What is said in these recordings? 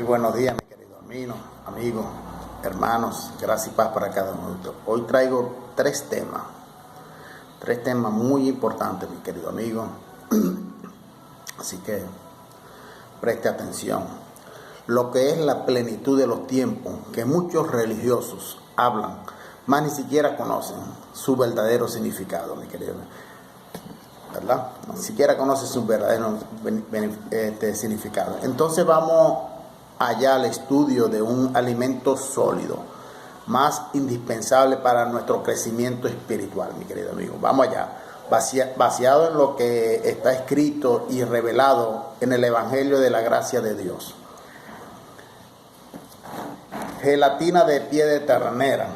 buenos días, mi querido amigo, hermanos, gracias y paz para cada uno. Hoy traigo tres temas muy importantes, mi querido amigo. Así que preste atención. Lo que es la plenitud de los tiempos, que muchos religiosos hablan, más ni siquiera conocen su verdadero significado, mi querido, ¿verdad? Ni siquiera conocen su verdadero significado. Entonces vamos allá al estudio de un alimento sólido, más indispensable para nuestro crecimiento espiritual, mi querido amigo. Vamos allá, vaciado en lo que está escrito y revelado en el Evangelio de la gracia de Dios. Gelatina de pie de ternera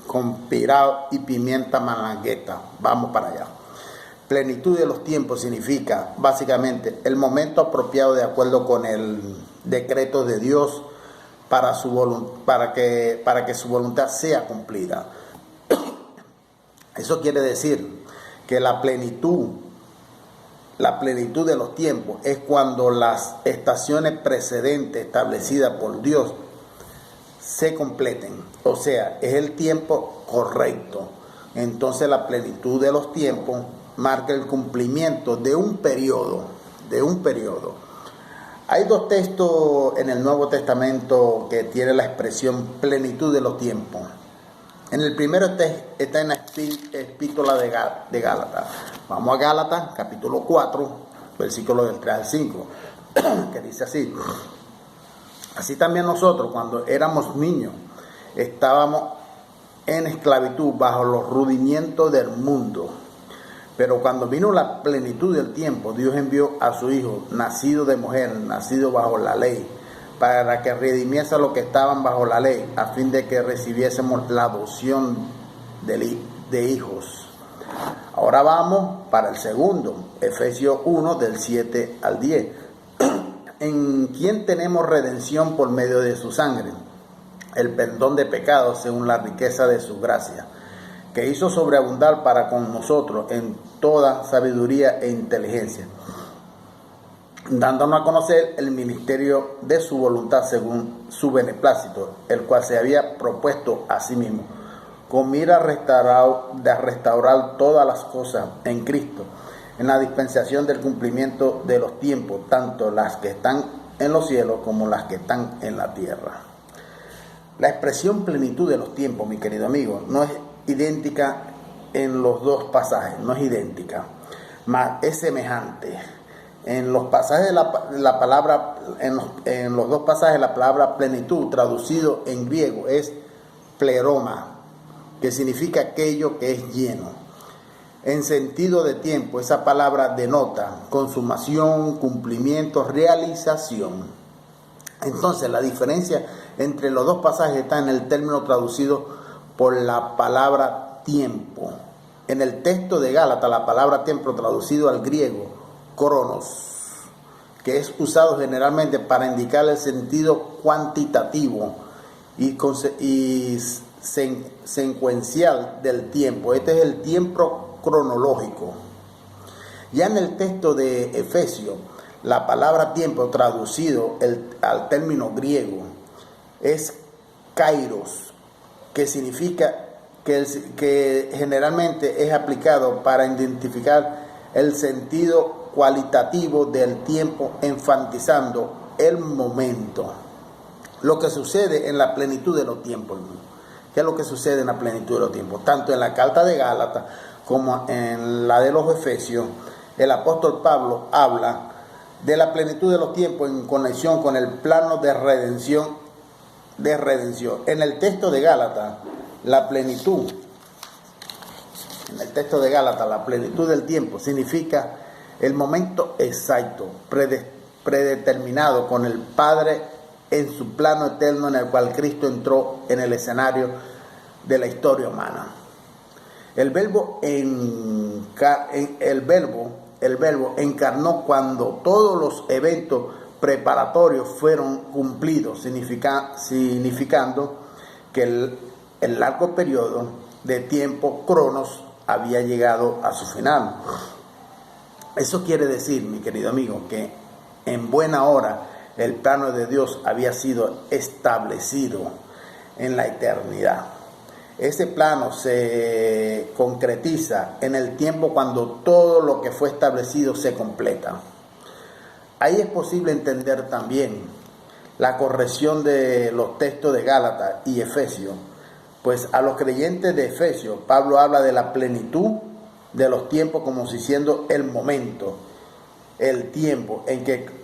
con pirao y pimienta malagueta. Vamos para allá. Plenitud de los tiempos significa básicamente el momento apropiado de acuerdo con el decreto de Dios para que su voluntad sea cumplida. Eso quiere decir que la plenitud de los tiempos es cuando las estaciones precedentes establecidas por Dios se completen, o sea, es el tiempo correcto. Entonces la plenitud de los tiempos marca el cumplimiento de un periodo. Hay dos textos en el Nuevo Testamento que tienen la expresión plenitud de los tiempos. En el primero está en la epístola de Gálatas. Vamos a Gálatas, capítulo 4, versículos del 3 al 5, que dice así: así también nosotros, cuando éramos niños, estábamos en esclavitud bajo los rudimientos del mundo. Pero cuando vino la plenitud del tiempo, Dios envió a su Hijo, nacido de mujer, nacido bajo la ley, para que redimiese a los que estaban bajo la ley, a fin de que recibiésemos la adopción de hijos. Ahora vamos para el segundo, Efesios 1, del 7 al 10. En quien tenemos redención por medio de su sangre, el perdón de pecados según la riqueza de su gracia, que hizo sobreabundar para con nosotros en toda sabiduría e inteligencia, dándonos a conocer el ministerio de su voluntad según su beneplácito, el cual se había propuesto a sí mismo, con mira a restaurar todas las cosas en Cristo, en la dispensación del cumplimiento de los tiempos, tanto las que están en los cielos como las que están en la tierra. La expresión plenitud de los tiempos, mi querido amigo, no es idéntica en los dos pasajes, no es idéntica, mas es semejante. En los pasajes la palabra, en los dos pasajes la palabra plenitud, traducido en griego, es pleroma, que significa aquello que es lleno. En sentido de tiempo, esa palabra denota consumación, cumplimiento, realización. Entonces, la diferencia entre los dos pasajes está en el término traducido por la palabra tiempo. En el texto de Gálatas, la palabra tiempo traducido al griego, cronos, que es usado generalmente para indicar el sentido cuantitativo y secuencial del tiempo. Este es el tiempo cronológico. Ya en el texto de Efesios, la palabra tiempo traducido al término griego es kairos, que significa que generalmente es aplicado para identificar el sentido cualitativo del tiempo, enfatizando el momento. Lo que sucede en la plenitud de los tiempos. ¿Qué es lo que sucede en la plenitud de los tiempos? Tanto en la carta de Gálatas como en la de los Efesios, el apóstol Pablo habla de la plenitud de los tiempos en conexión con el plano de redención. En el texto de Gálatas, la plenitud del tiempo significa el momento exacto, predeterminado con el Padre en su plano eterno, en el cual Cristo entró en el escenario de la historia humana. El verbo encarnó cuando todos los eventos preparatorios fueron cumplidos, significando que el largo periodo de tiempo, cronos, había llegado a su final. Eso quiere decir, mi querido amigo, que en buena hora el plano de Dios había sido establecido en la eternidad. Ese plano se concretiza en el tiempo cuando todo lo que fue establecido se completa. Ahí es posible entender también la corrección de los textos de Gálatas y Efesios, pues a los creyentes de Efesios, Pablo habla de la plenitud de los tiempos como si siendo el momento, el tiempo en que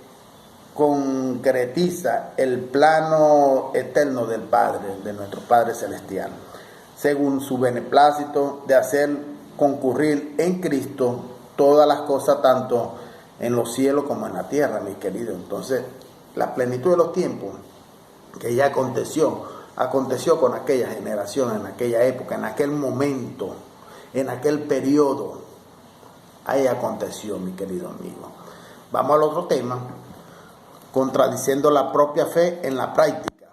concretiza el plano eterno del Padre, de nuestro Padre Celestial, según su beneplácito de hacer concurrir en Cristo todas las cosas, tanto en los cielos como en la tierra, mis queridos. Entonces, la plenitud de los tiempos que ya aconteció con aquella generación, en aquella época, en aquel momento, en aquel periodo, ahí aconteció, mi querido amigo. Vamos al otro tema, contradiciendo la propia fe en la práctica.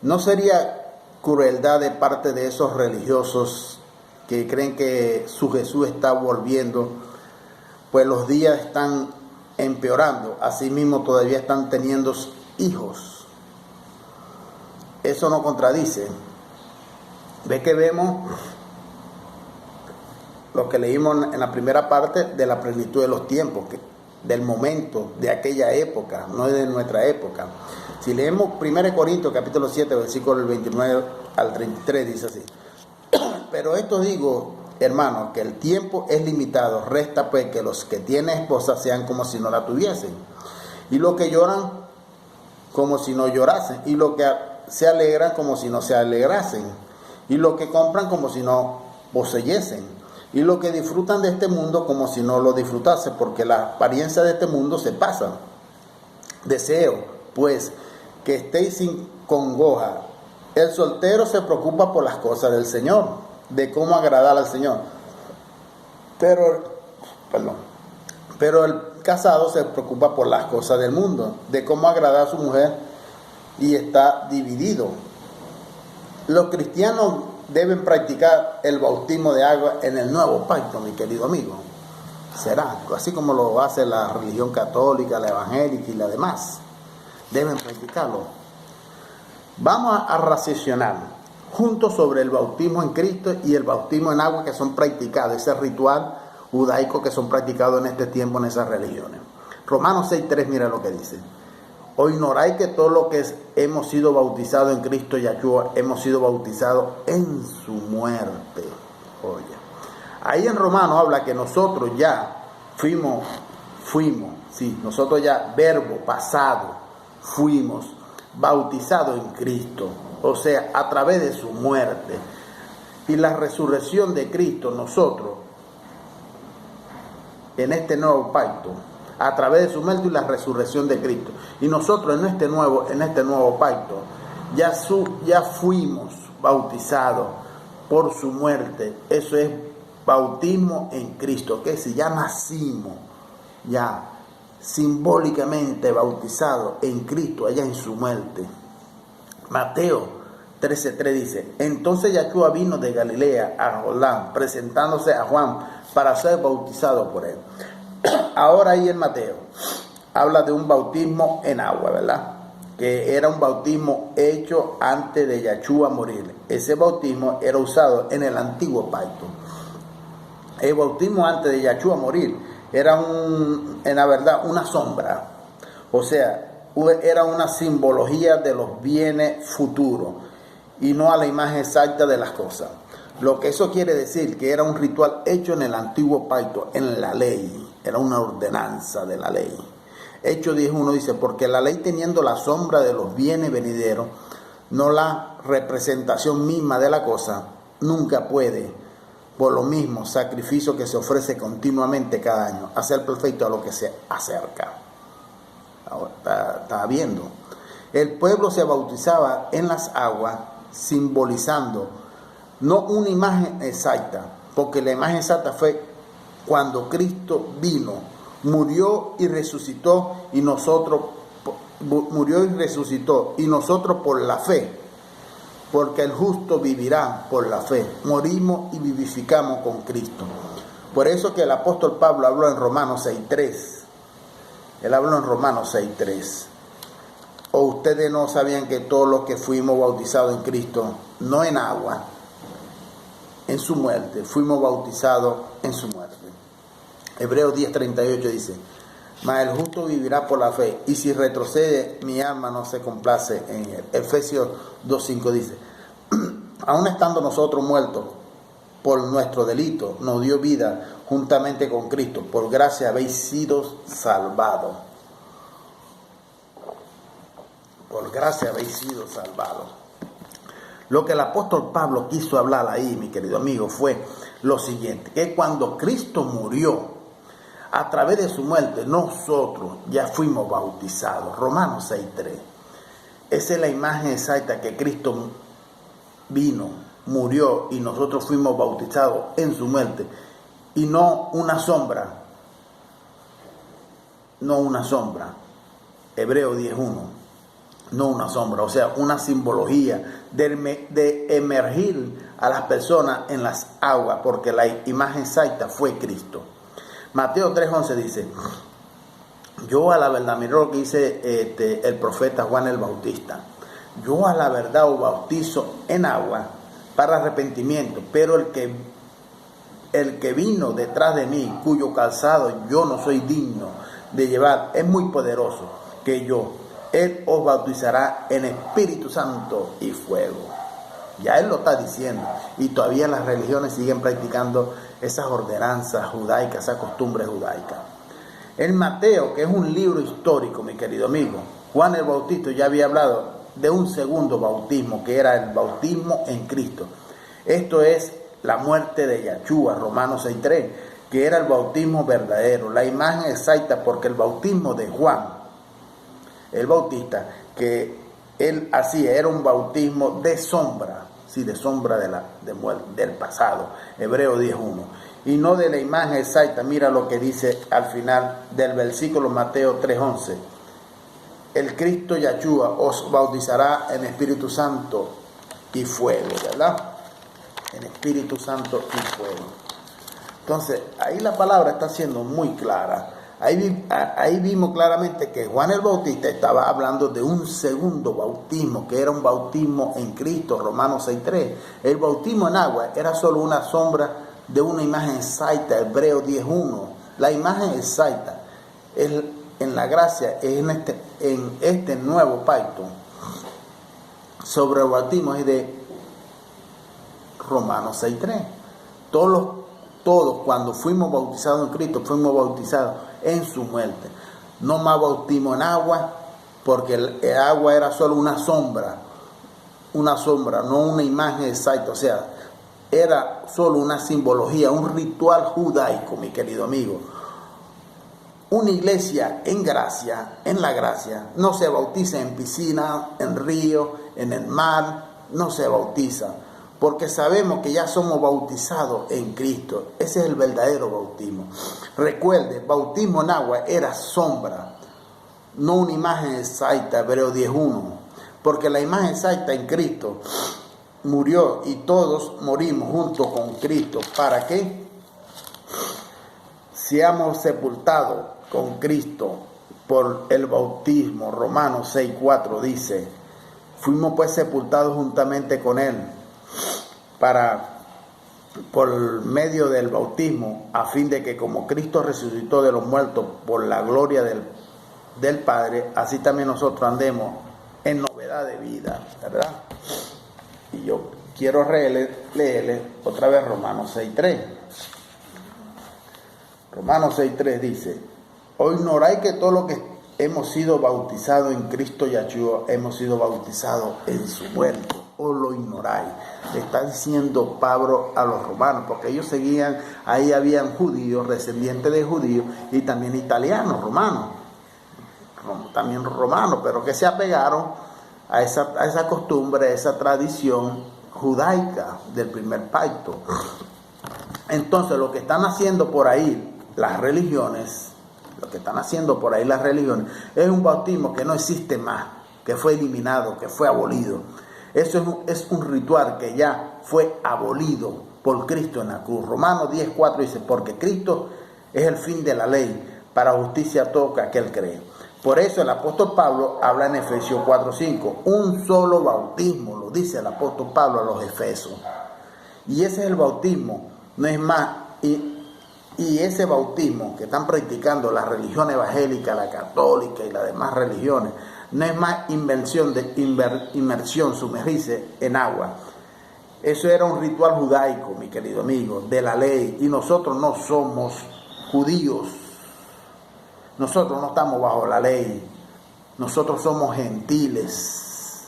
¿No sería crueldad de parte de esos religiosos que creen que su Jesús está volviendo, pues los días están empeorando, asimismo todavía están teniendo hijos? Eso no contradice. ¿Ve que vemos lo que leímos en la primera parte de la plenitud de los tiempos, del momento, de aquella época, no de nuestra época? Si leemos 1 Corintios capítulo 7, versículo del 29 al 33, dice así: pero esto digo, hermanos, que el tiempo es limitado, resta pues que los que tienen esposa sean como si no la tuviesen, y los que lloran como si no llorasen, y los que se alegran como si no se alegrasen, y los que compran como si no poseyesen, y los que disfrutan de este mundo como si no lo disfrutasen, porque la apariencia de este mundo se pasa. Deseo, pues, que estéis sin congoja. El soltero se preocupa por las cosas del Señor, de cómo agradar al Señor. Pero el casado se preocupa por las cosas del mundo, de cómo agradar a su mujer, y está dividido. Los cristianos deben practicar el bautismo de agua en el nuevo pacto, mi querido amigo. Será así como lo hace la religión católica, la evangélica y la demás. Deben practicarlo. Vamos a racionar juntos sobre el bautismo en Cristo y el bautismo en agua que son practicados, ese ritual judaico que son practicados en este tiempo en esas religiones. Romanos 6:3, mira lo que dice: ¿o ignoráis que todos los que hemos sido bautizados en Cristo Yahshua hemos sido bautizados en su muerte? Oye, ahí en Romanos habla que nosotros ya nosotros ya, verbo pasado, fuimos bautizados en Cristo, o sea, a través de su muerte y la resurrección de Cristo. Nosotros en este nuevo pacto, a través de su muerte y la resurrección de Cristo, y nosotros en este nuevo pacto ya fuimos bautizados por su muerte. Eso es bautismo en Cristo, que si ya nacimos ya simbólicamente bautizados en Cristo, allá en su muerte. Mateo 13:3 dice: entonces Yahshua vino de Galilea a Jordán, presentándose a Juan para ser bautizado por él. Ahora ahí en Mateo habla de un bautismo en agua, ¿verdad? Que era un bautismo hecho antes de Yahshua morir. Ese bautismo era usado en el antiguo pacto. El bautismo antes de Yahshua morir era en la verdad una sombra, o sea, era una simbología de los bienes futuros y no a la imagen exacta de las cosas. Lo que eso quiere decir que era un ritual hecho en el antiguo pacto, en la ley, era una ordenanza de la ley. Hechos 10:1 dice: porque la ley, teniendo la sombra de los bienes venideros, no la representación misma de la cosa, nunca puede, por lo mismo, sacrificio que se ofrece continuamente cada año, hacer perfecto a lo que se acerca. Ahora está viendo. El pueblo se bautizaba en las aguas, simbolizando no una imagen exacta, porque la imagen exacta fue cuando Cristo vino, murió y resucitó, y nosotros por la fe, porque el justo vivirá por la fe. Morimos y vivificamos con Cristo. Por eso que el apóstol Pablo habló en Romanos 6:3, Él habló en Romanos 6:3. ¿O ustedes no sabían que todos los que fuimos bautizados en Cristo, no en agua, en su muerte, fuimos bautizados en su muerte? Hebreos 10:38 dice: mas el justo vivirá por la fe, y si retrocede, mi alma no se complace en él. Efesios 2:5 dice: aun estando nosotros muertos por nuestro delito, nos dio vida juntamente con Cristo. Por gracia habéis sido salvados. Por gracia habéis sido salvados. Lo que el apóstol Pablo quiso hablar ahí, mi querido amigo, fue lo siguiente: que cuando Cristo murió, a través de su muerte, nosotros ya fuimos bautizados. Romanos 6:3. Esa es la imagen exacta, que Cristo vino, murió y nosotros fuimos bautizados en su muerte. Y no una sombra. No una sombra. Hebreos 10:1. No una sombra, o sea, una simbología de emergir a las personas en las aguas, porque la imagen exacta fue Cristo. Mateo 3:11 dice: yo a la verdad, mira lo que dice el profeta Juan el Bautista: yo a la verdad os bautizo en agua para arrepentimiento, pero el que vino detrás de mí, cuyo calzado yo no soy digno de llevar, es muy poderoso que yo. Él os bautizará en Espíritu Santo y fuego. Ya Él lo está diciendo. Y todavía las religiones siguen practicando esas ordenanzas judaicas, esas costumbres judaicas. En Mateo, que es un libro histórico, mi querido amigo, Juan el Bautista ya había hablado de un segundo bautismo, que era el bautismo en Cristo. Esto es la muerte de Yahshua, Romanos 6:3, que era el bautismo verdadero, la imagen exacta, porque el bautismo de Juan el Bautista, que él hacía, era un bautismo de sombra, sí, de sombra del pasado, Hebreos 10:1, y no de la imagen exacta. Mira lo que dice al final del versículo, Mateo 3:11: el Cristo Yahshua os bautizará en Espíritu Santo y fuego, ¿verdad? En Espíritu Santo y fuego. Entonces, ahí la palabra está siendo muy clara. Ahí vimos claramente que Juan el Bautista estaba hablando de un segundo bautismo, que era un bautismo en Cristo, Romanos 6:3. El bautismo en agua era solo una sombra de una imagen exacta, Hebreos 10:1. La imagen exacta es en la gracia, es en este nuevo pacto. Sobre el bautismo es de Romanos 6:3. Todos cuando fuimos bautizados en Cristo, fuimos bautizados en su muerte. No más bautismo en agua, porque el agua era solo una sombra, no una imagen exacta, o sea, era solo una simbología, un ritual judaico, mi querido amigo. Una iglesia en gracia, en la gracia, no se bautiza en piscina, en río, en el mar, no se bautiza, porque sabemos que ya somos bautizados en Cristo. Ese es el verdadero bautismo. Recuerde, bautismo en agua era sombra, no una imagen exacta, Hebreos 10:1, porque la imagen exacta en Cristo murió y todos morimos junto con Cristo. ¿Para qué? Seamos sepultados con Cristo por el bautismo. Romanos 6:4 dice: fuimos pues sepultados juntamente con Él por medio del bautismo, a fin de que como Cristo resucitó de los muertos por la gloria del Padre, así también nosotros andemos en novedad de vida, ¿verdad? Y yo quiero leerle otra vez Romanos 6:3. Romanos 6:3 dice: ¿o ignoráis que todos los que hemos sido bautizados en Cristo Yahshua hemos sido bautizados en su muerte? ¿O lo ignoráis? Le está diciendo Pablo a los romanos, porque ellos seguían, ahí habían judíos, descendientes de judíos, y también italianos, romanos, también romanos, pero que se apegaron a esa costumbre, a esa tradición judaica del primer pacto. Entonces, lo que están haciendo por ahí las religiones, es un bautismo que no existe más, que fue eliminado, que fue abolido. Eso es un ritual que ya fue abolido por Cristo en la cruz. Romanos 10:4 dice: porque Cristo es el fin de la ley para justicia a todo aquel cree. Por eso el apóstol Pablo habla en Efesios 4:5, un solo bautismo, lo dice el apóstol Pablo a los Efesos. Y ese es el bautismo, no es más. Y ese bautismo que están practicando la religión evangélica, la católica y las demás religiones, no es más inmersión, sumergirse en agua. Eso era un ritual judaico, mi querido amigo, de la ley. Y nosotros no somos judíos. Nosotros no estamos bajo la ley. Nosotros somos gentiles,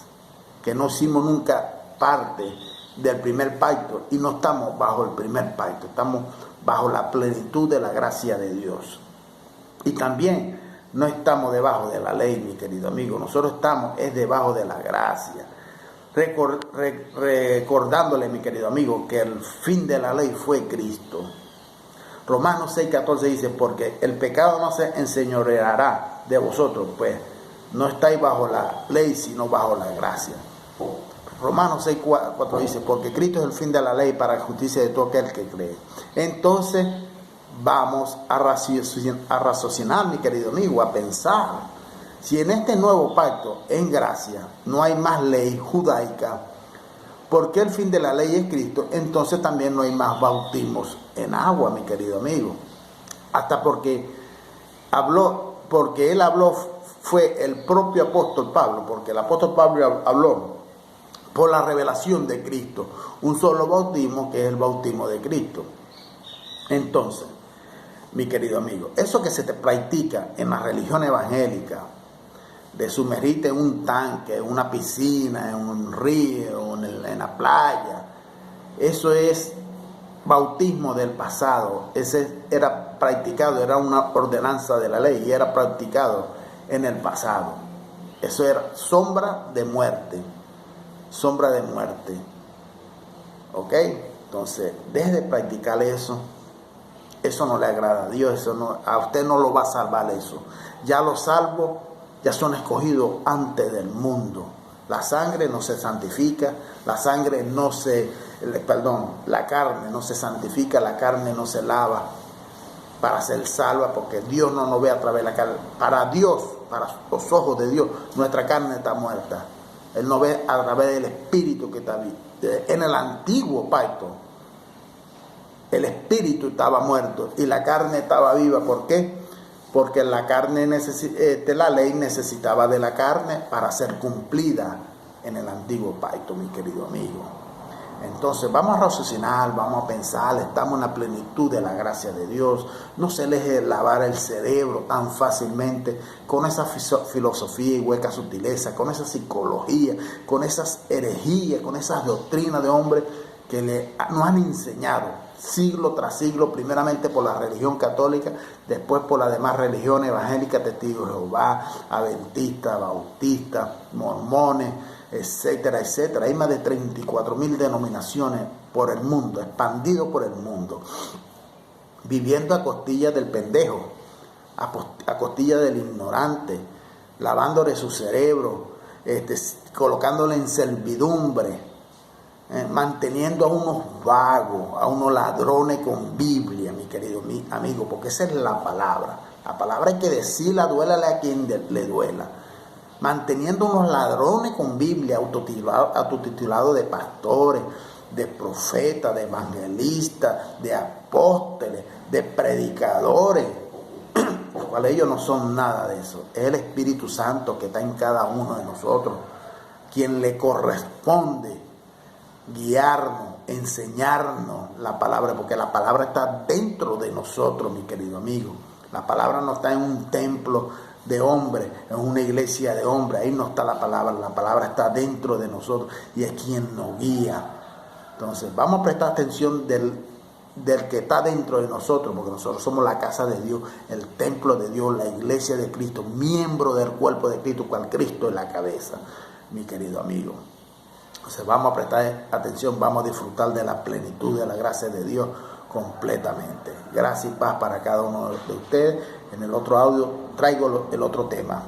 que no hicimos nunca parte del primer pacto y no estamos bajo el primer pacto. Estamos bajo la plenitud de la gracia de Dios. Y también no estamos debajo de la ley, mi querido amigo. Nosotros estamos debajo de la gracia. Recordándole, mi querido amigo, que el fin de la ley fue Cristo. Romanos 6:14 dice, porque el pecado no se enseñoreará de vosotros, pues no estáis bajo la ley, sino bajo la gracia. Romanos 6:4 dice, porque Cristo es el fin de la ley para la justicia de todo aquel que cree. Entonces vamos a raciocinar, mi querido amigo, a pensar. Si en este nuevo pacto, en gracia, no hay más ley judaica, porque el fin de la ley es Cristo, entonces también no hay más bautismos en agua, mi querido amigo. Hasta porque él habló, fue el propio apóstol Pablo, porque el apóstol Pablo habló por la revelación de Cristo, un solo bautismo que es el bautismo de Cristo. Entonces, mi querido amigo, eso que se te practica en la religión evangélica, de sumergirte en un tanque, en una piscina, en un río, en la playa, eso es bautismo del pasado. Ese era practicado, era una ordenanza de la ley y era practicado en el pasado. Eso era sombra de muerte. Sombra de muerte. ¿Ok? Entonces, deje de practicar eso. Eso no le agrada a Dios. A usted no lo va a salvar eso. Ya los salvos ya son escogidos antes del mundo. La sangre no se santifica. La carne no se santifica. La carne no se lava para ser salva, porque Dios no nos ve a través de la carne. Para Dios, para los ojos de Dios, nuestra carne está muerta. Él nos ve a través del Espíritu que está vivo. En el antiguo pacto, el Espíritu estaba muerto y la carne estaba viva. ¿Por qué? Porque la carne la ley necesitaba de la carne para ser cumplida en el antiguo pacto, mi querido amigo. Entonces vamos a raciocinar, vamos a pensar, estamos en la plenitud de la gracia de Dios. No se deje lavar el cerebro tan fácilmente con esa filosofía y hueca sutileza, con esa psicología, con esas herejías, con esas doctrinas de hombres que nos han enseñado siglo tras siglo, primeramente por la religión católica, después por las demás religiones evangélicas, testigos de Jehová, adventistas, bautistas, mormones, etcétera, etcétera. Hay más de 34,000 denominaciones por el mundo, expandido por el mundo, viviendo a costillas del pendejo, a costillas del ignorante, lavándole su cerebro, colocándole en servidumbre, manteniendo a unos vagos, a unos ladrones con Biblia, mi querido amigo, porque esa es la palabra. La palabra hay que decirla, duélale a quien le duela. Manteniendo unos ladrones con Biblia, autotitulados de pastores, de profetas, de evangelistas, de apóstoles, de predicadores, los cuales ellos no son nada de eso. Es el Espíritu Santo que está en cada uno de nosotros, quien le corresponde guiarnos, enseñarnos la palabra, porque la palabra está dentro de nosotros, mi querido amigo. La palabra no está en un templo de hombres, en una iglesia de hombres, ahí no está la palabra está dentro de nosotros y es quien nos guía. Entonces vamos a prestar atención del que está dentro de nosotros, porque nosotros somos la casa de Dios, el templo de Dios, la iglesia de Cristo, miembro del cuerpo de Cristo, cual Cristo es la cabeza, mi querido amigo. Entonces vamos a prestar atención, vamos a disfrutar de la plenitud de la gracia de Dios completamente. Gracia y paz para cada uno de ustedes. En el otro audio traigo el otro tema.